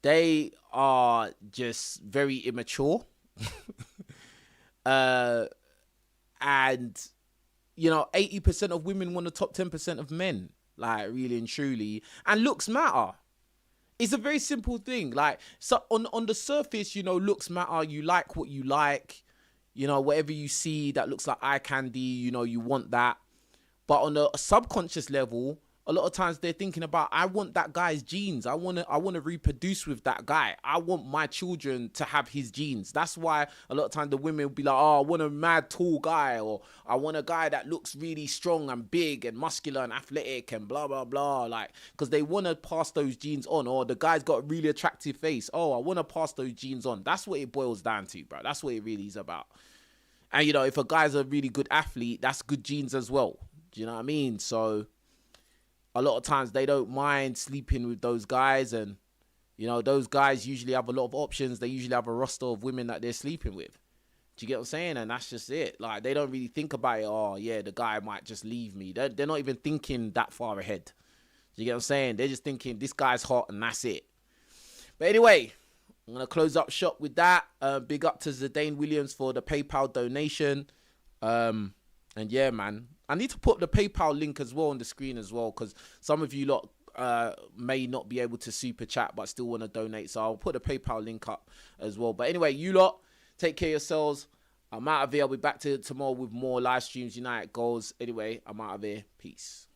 they are just very immature. And, you know, 80% of women want the top 10% of men, like, really and truly. And looks matter. It's a very simple thing. Like, so on the surface, you know, looks matter. You like what you like. You know, whatever you see that looks like eye candy, you know, you want that. But on a subconscious level, a lot of times they're thinking about, I want that guy's genes. I want to reproduce with that guy. I want my children to have his genes. That's why a lot of times the women will be like, oh, I want a mad tall guy, or I want a guy that looks really strong and big and muscular and athletic and blah, blah, blah. Like, because they want to pass those genes on. Or the guy's got a really attractive face. Oh, I want to pass those genes on. That's what it boils down to, bro. That's what it really is about. And, you know, if a guy's a really good athlete, that's good genes as well. Do you know what I mean? So a lot of times they don't mind sleeping with those guys, and, you know, those guys usually have a lot of options. They usually have a roster of women that they're sleeping with. Do you get what I'm saying? And that's just it. Like, they don't really think about it. Oh, yeah, the guy might just leave me. They're not even thinking that far ahead. Do you get what I'm saying? They're just thinking this guy's hot and that's it. But anyway, I'm going to close up shop with that. Big up to Zidane Williams for the PayPal donation. And yeah, man, I need to put the PayPal link as well on the screen as well, because some of you lot may not be able to super chat but still want to donate. So I'll put the PayPal link up as well. But anyway, you lot, take care of yourselves. I'm out of here. I'll be back to tomorrow with more live streams, United goals. Anyway, I'm out of here. Peace.